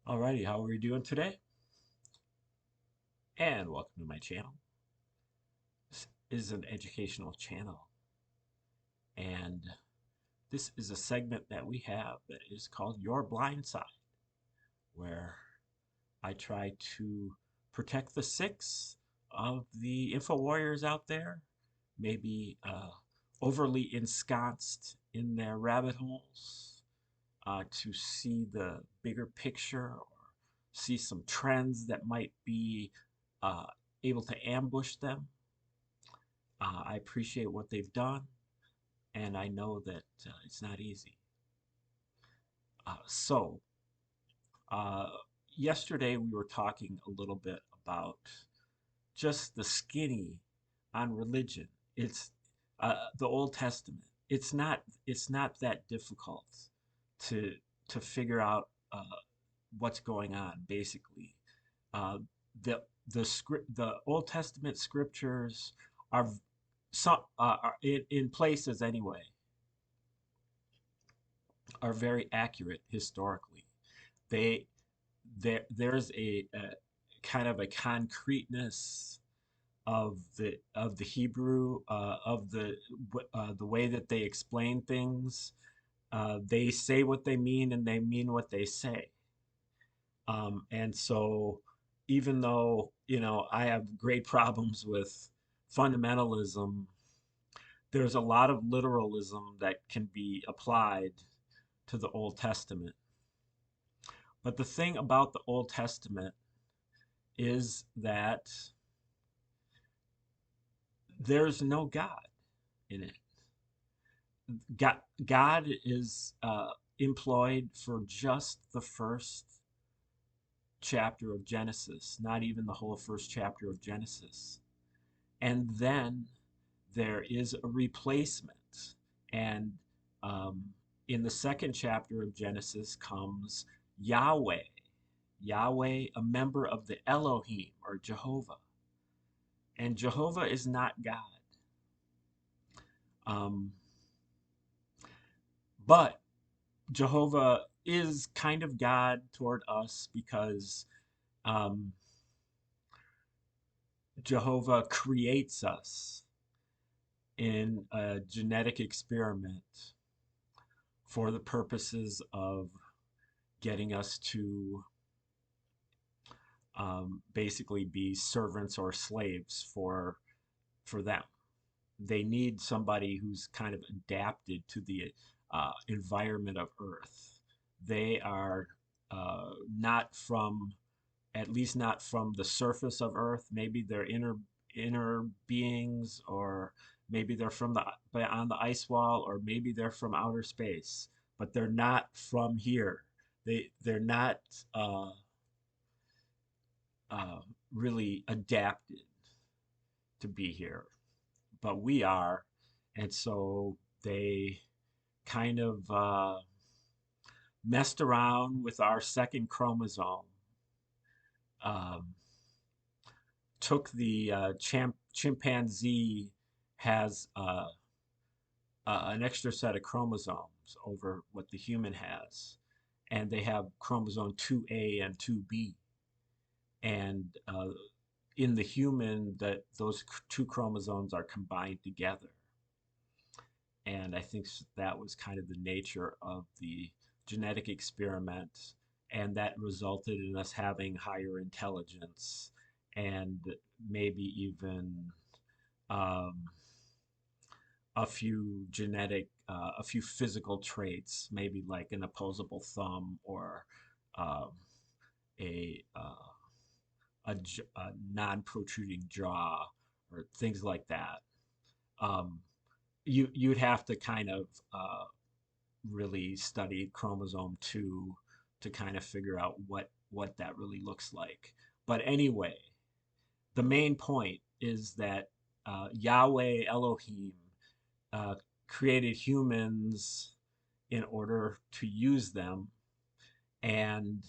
Alrighty, how are we doing today? And welcome to my channel. This is an educational channel, and this is a segment that we have that is called Your Blind Side, where I try to protect the six of the info warriors out there, maybe overly ensconced in their rabbit holes, to see the bigger picture or see some trends that might be uh, able to ambush them. I appreciate what they've done, and I know that it's not easy. So, uh, yesterday we were talking a little bit about just the skinny on religion. It's the Old Testament. It's not that difficult to figure out what's going on. Basically, uh, the Old Testament scriptures are some are in places anyway are very accurate historically. They there's a kind of a concreteness of the Hebrew the way that they explain things. They say what they mean and they mean what they say. And so even though I have great problems with fundamentalism, there's a lot of literalism that can be applied to the Old Testament. But the thing about the Old Testament is that there's no God in it. God is employed for just the first chapter of Genesis, not even the whole first chapter of Genesis. And then there is a replacement. And um, in the second chapter of Genesis comes Yahweh. Yahweh, a member of the Elohim or Jehovah. And Jehovah is not God. Um, but Jehovah is kind of God toward us because um, Jehovah creates us in a genetic experiment for the purposes of getting us to basically be servants or slaves for them. They need somebody who's kind of adapted to the environment of Earth. They are not from, at least not from the surface of Earth. Maybe they're inner beings, or maybe they're from the on the ice wall, or maybe they're from outer space. But they're not from here. They're not uh, uh, really adapted to be here, but we are, and so they kind of messed around with our second chromosome, um, took the chimpanzee has an extra set of chromosomes over what the human has, and they have chromosome 2A and 2B, and in the human that those two chromosomes are combined together. And I think that was kind of the nature of the genetic experiment. And that resulted in us having higher intelligence and maybe even um, a few physical traits, maybe like an opposable thumb or um, a, uh, a non-protruding jaw or things like that. Um, you'd have to kind of really study chromosome 2 to kind of figure out what that really looks like. But anyway, the main point is that Yahweh Elohim uh, created humans in order to use them and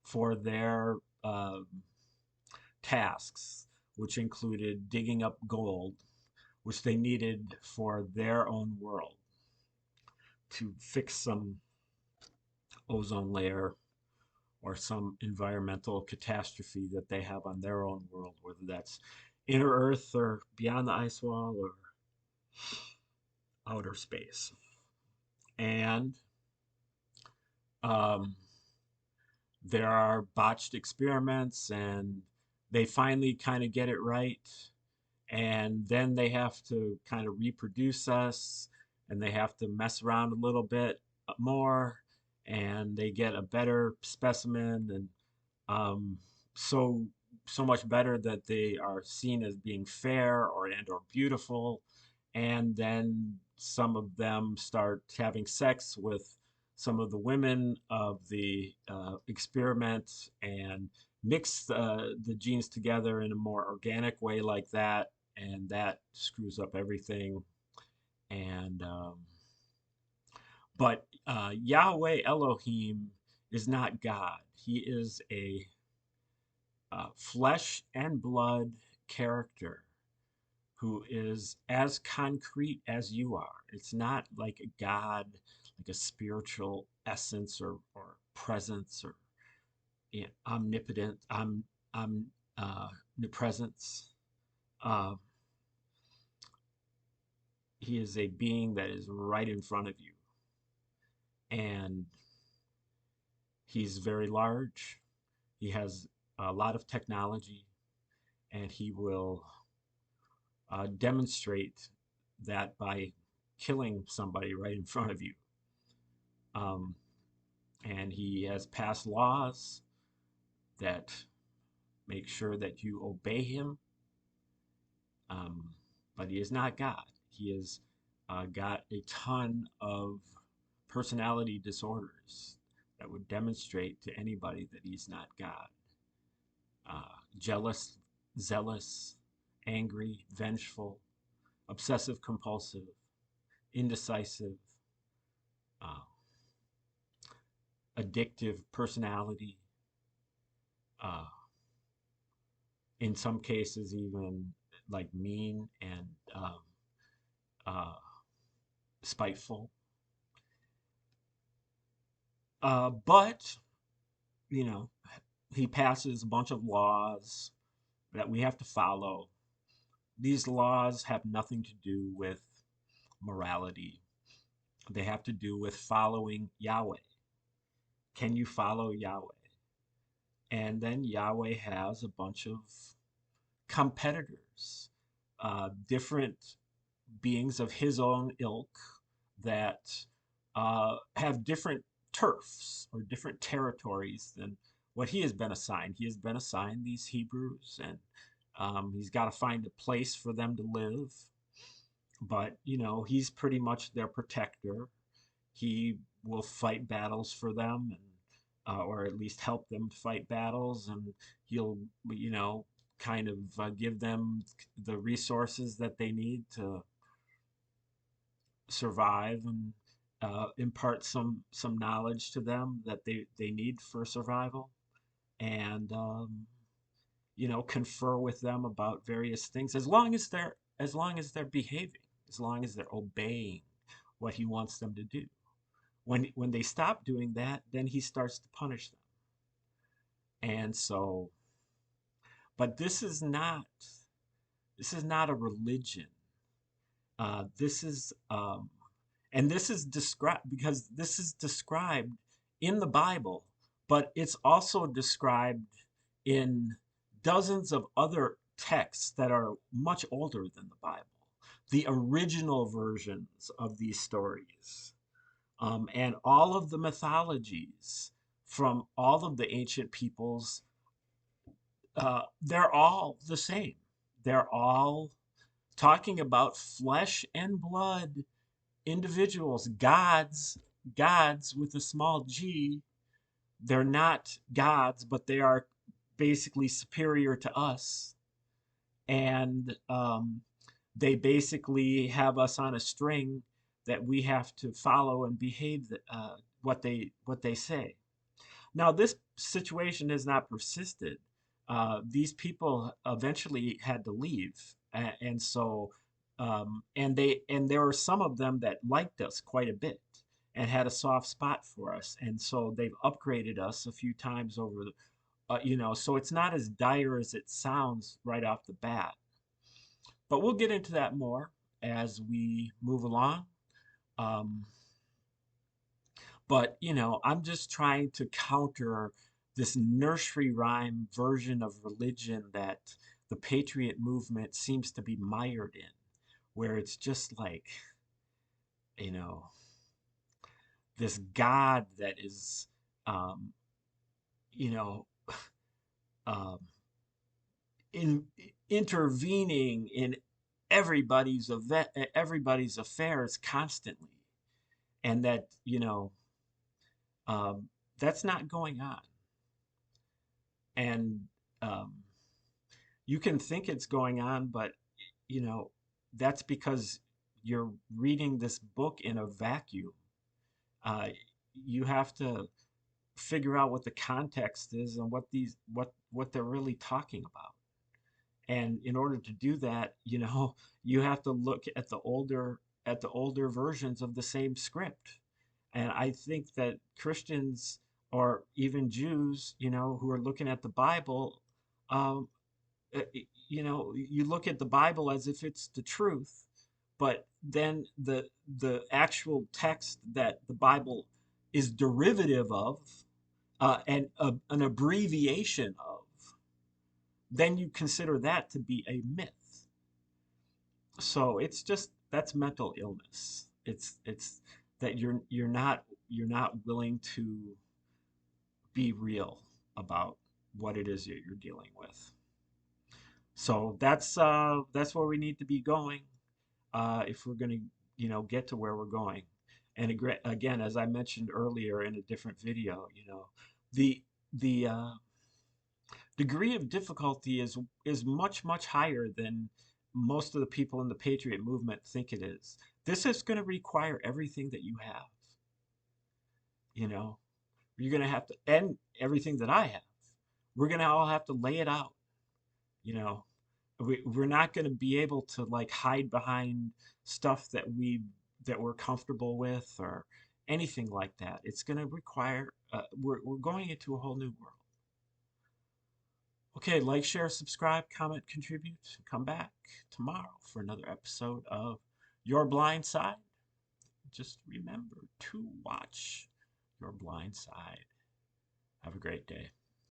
for their tasks, which included digging up gold, which they needed for their own world to fix some ozone layer or some environmental catastrophe that they have on their own world, whether that's inner Earth or beyond the ice wall or outer space. And um, there are botched experiments, and they finally kind of get it right. And then they have to kind of reproduce us, and they have to mess around a little bit more, and they get a better specimen, and um, so so much better that they are seen as being fair or beautiful, and then some of them start having sex with some of the women of the experiment and mix the genes together in a more organic way like that, and that screws up everything. And but Yahweh Elohim is not God. He is a flesh and blood character who is as concrete as you are. It's not like a God, like a spiritual essence or presence or omnipotent, omnipresence. Uh, he is a being that is right in front of you. And he's very large. He has a lot of technology, and he will demonstrate that by killing somebody right in front of you. Um, and he has passed laws that make sure that you obey him. Um, but he is not God. He has got a ton of personality disorders that would demonstrate to anybody that he's not God. Jealous, zealous, angry, vengeful, obsessive compulsive, indecisive, uh, addictive personality, uh, in some cases, even like mean and uh, spiteful. But, you know, he passes a bunch of laws that we have to follow. These laws have nothing to do with morality, they have to do with following Yahweh. Can you follow Yahweh? And then Yahweh has a bunch of competitors, different beings of his own ilk that have different turfs or different territories than what he has been assigned. He has been assigned these Hebrews, and he's got to find a place for them to live. But, you know, he's pretty much their protector. He will fight battles for them, and or at least help them fight battles, and he'll, you know, kind of give them the resources that they need to survive, and impart some knowledge to them that they need for survival, and you know, confer with them about various things, as long as they're behaving, as long as they're obeying what he wants them to do. When they stop doing that, then he starts to punish them. And so, but this is not a religion. This is and this is described because this is described in the Bible, but it's also described in dozens of other texts that are much older than the Bible, the original versions of these stories, and all of the mythologies from all of the ancient peoples. They're all the same. They're all talking about flesh and blood individuals, gods with a small g. They're not gods, but they are basically superior to us. And they basically have us on a string that we have to follow and behave what they say. Now, this situation has not persisted. These people eventually had to leave, and so and there were some of them that liked us quite a bit, and had a soft spot for us. And so they've upgraded us a few times over the, so it's not as dire as it sounds right off the bat. But we'll get into that more as we move along. Um, but, I'm just trying to counter this nursery rhyme version of religion that the patriot movement seems to be mired in, where it's just like, you know, this God that is, um, you know, um, in intervening in everybody's affairs constantly, and that um, that's not going on. And um, you can think it's going on, but you know that's because you're reading this book in a vacuum. Uh, you have to figure out what the context is and what they're really talking about. And in order to do that, you have to look at the older versions of the same script. And I think that Christians or even Jews, who are looking at the Bible, um, you look at the Bible as if it's the truth, but then the actual text that the Bible is derivative of, and an abbreviation of, then you consider that to be a myth. So it's just that's mental illness. It's that you're not willing to be real about what it is that you're dealing with. So that's where we need to be going, if we're going to get to where we're going. And again, as I mentioned earlier in a different video, the the degree of difficulty is much higher than most of the people in the patriot movement think it is. This is going to require everything that you have. You know, you're going to have to, and everything that I have. We're going to all have to lay it out. You know, we're not going to be able to like hide behind stuff that we're comfortable with or anything like that. It's going to require, we're going into a whole new world. Okay, like, share, subscribe, comment, contribute. Come back tomorrow for another episode of Your Blind Side. Just remember to watch your blind side. Have a great day.